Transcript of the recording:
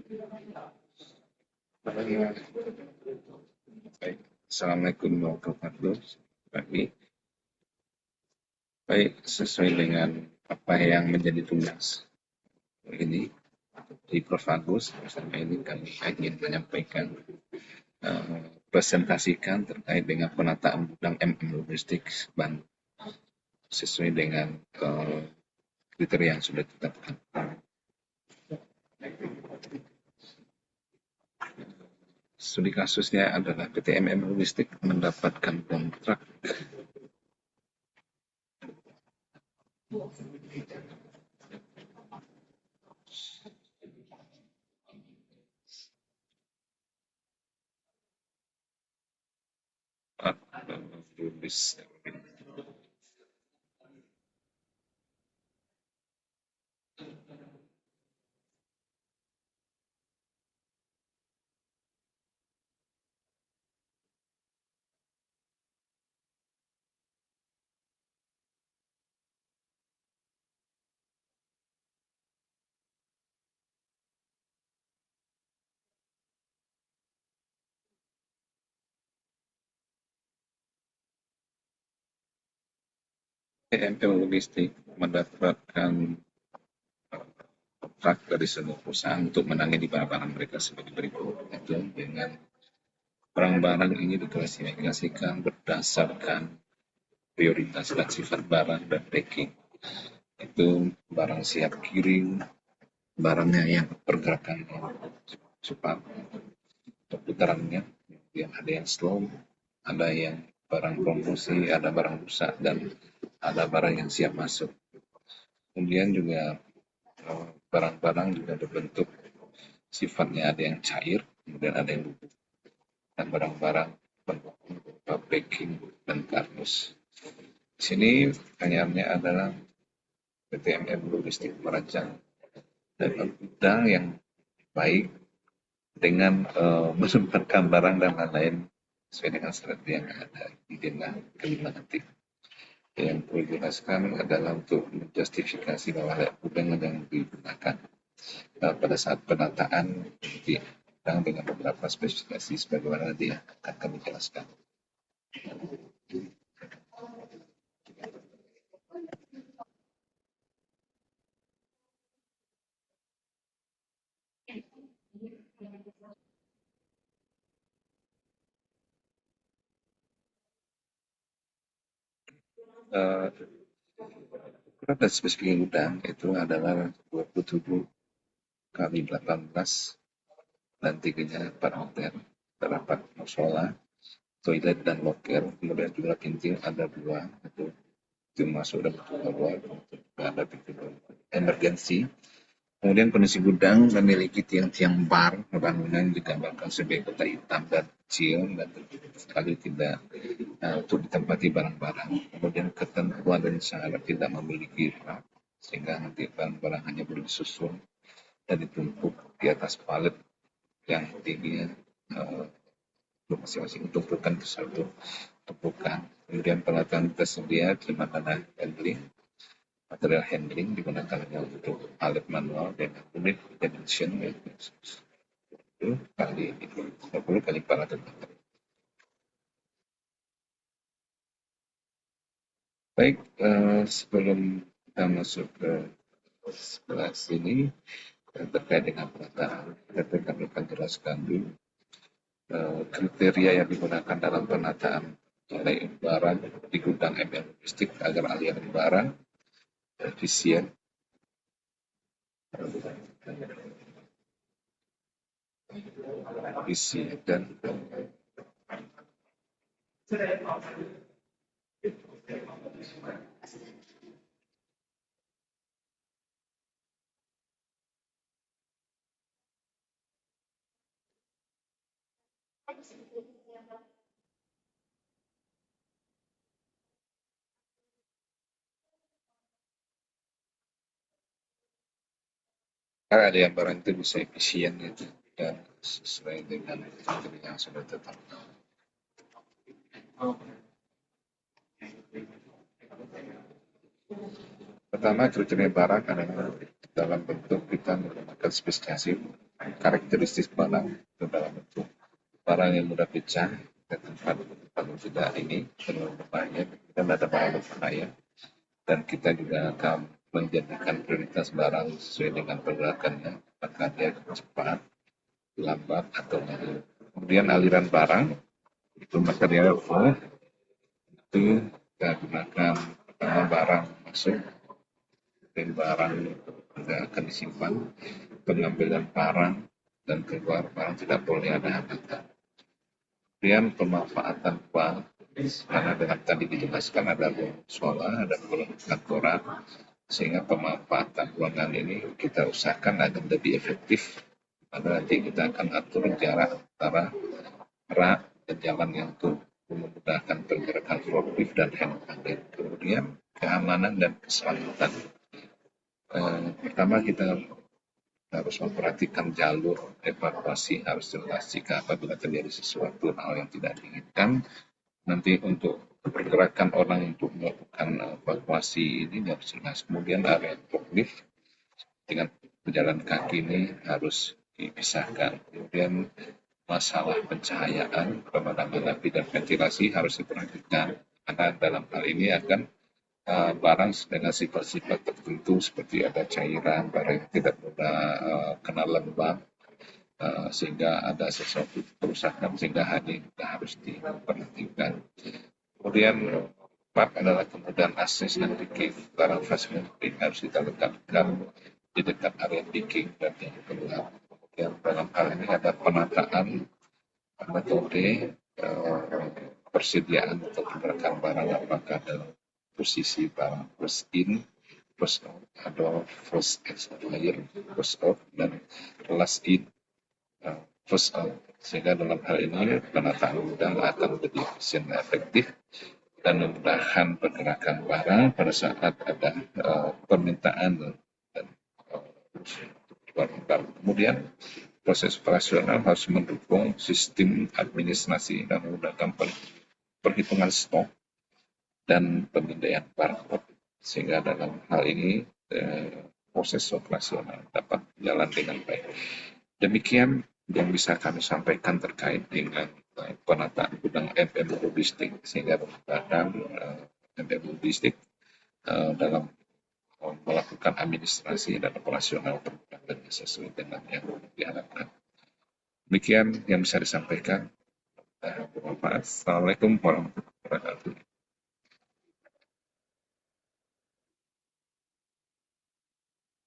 Baik, Assalamualaikum warahmatullahi wabarakatuh. Pagi. Baik, sesuai dengan apa yang menjadi tugas ini di Prof. Agus, bersama ini kami ingin menyampaikan presentasikan terkait dengan penataan gudang MM Logistik Bandung sesuai dengan kriteria yang sudah ditetapkan. Studi kasusnya adalah PT MM Logistik mendapatkan kontrak TMP Logistik mendapatkan kontrak dari seluruh perusahaan untuk menangani barang-barang mereka sebagai berikut. Itu dengan barang-barang ini diklasifikasikan berdasarkan prioritas dan sifat barang dan packing. Itu barang siap kirim, barangnya yang pergerakan cepat, perputarannya, yang ada yang slow, ada yang barang promosi, ada barang rusak, dan ada barang yang siap masuk. Kemudian juga barang-barang juga berbentuk sifatnya ada yang cair, kemudian ada yang bubuk, dan barang-barang berupa packing dan kardus. Di sini pertanyaannya adalah PT MM Logistik merancang dan gudang yang baik dengan menempatkan barang dan lain-lain sesuai dengan strategi yang ada di denah kelima nanti. Yang perlu dijelaskan adalah untuk menjustifikasi bahwa gudang yang digunakan pada saat penataan di gudang dengan beberapa spesifikasi sebagaimana nanti akan kami jelaskan. Ukuran dan spesifikasi gudang itu adalah 27 kali 18 dan tingginya 4 meter, terdapat musola, toilet dan loker, kemudian juga pintu ada 2, itu masuk dan pintu keluar, ada pintu emergensi. Kemudian kondisi gudang memiliki tiang-tiang bar, bangunan digambarkan sebagai kotak hitam dan kecil dan sekali tidak untuk ditempati barang-barang. Kemudian ketentuan dan syarat tidak memiliki rak, sehingga nanti barang-barang hanya boleh disusun dan ditumpuk di atas palet yang tingginya masing-masing tumpukan ke satu tumpukan. Kemudian peralatan tersedia terima handling. Material handling digunakan hanya untuk alat manual dan unit dimension itu kali 20 kali 400 meter. Baik, sebelum kita masuk ke sebelah sini terkait dengan penataan, kami akan jelaskan dulu kriteria yang digunakan dalam penataan nilai barang di gudang MM Logistik agar aliran barang efisien, dan karena ada yang barang itu bisa efisien gitu dan sesuai dengan kriteria yang sudah ditetapkan. Pada pertama kriteria barang adalah dalam bentuk kita menggunakan spesifikasi karakteristik barang itu dalam bentuk barang yang mudah pecah ke tempat tidak ini berbahaya dan ada barang berbahaya, dan kita juga akan menjadikan prioritas barang sesuai dengan pergerakannya, apakah dia cepat, lambat atau tidak. Kemudian aliran barang itu material flow, itu kita gunakan pertama barang masuk dan barang tidak akan disimpan, pengambilan barang dan keluar barang tidak boleh ada hambatan. Kemudian pemanfaatan uang, karena dengan tadi dijelaskan ada ruang sekolah, ada ruang kantoran, sehingga pemanfaatan ruangan ini kita usahakan agar lebih efektif. Karena nanti kita akan atur jarak antara rak dan jalan yang untuk memudahkan pergerakan forklift dan hand panel. Kemudian keamanan dan keselamatan. Pertama kita harus memperhatikan jalur evakuasi, harus jelas jika apabila terjadi sesuatu hal yang tidak diinginkan. Nanti untuk pergerakan orang untuk melakukan evakuasi ini harus jelas. Kemudian area forklift dengan pejalan kaki ini harus dipisahkan. Kemudian masalah pencahayaan, pemadaman api dan ventilasi harus diperhatikan karena dalam hal ini akan barang dengan sifat-sifat tertentu seperti ada cairan, barang yang tidak mudah kena lembab, sehingga ada sesuatu kerusakan sehingga hal ini harus diperhatikan. Kemudian empat adalah kemudahan akses dan picking. Barang fasilitas harus kita letakkan di dekat area picking dan yang gelap. Kemudian dalam hal ini ada penataan metode persediaan atau pergerakan barang, apakah dalam posisi barang first in, first out, atau first expired, first out, dan last in, first out. Sehingga dalam hal ini penataan gudang akan lebih efisien dan efektif dan memudahkan pergerakan barang pada saat ada permintaan dan barang. Kemudian proses operasional harus mendukung sistem administrasi dan menggunakan perhitungan stok dan pemindaian barcode, sehingga dalam hal ini proses operasional dapat berjalan dengan baik. Demikian yang bisa kami sampaikan terkait dengan penataan gudang MM Logistik, sehingga merupakan MM Logistik dalam melakukan administrasi dan operasional dan sesuai dengan yang diharapkan. Demikian yang bisa disampaikan. Assalamualaikum warahmatullahi wabarakatuh.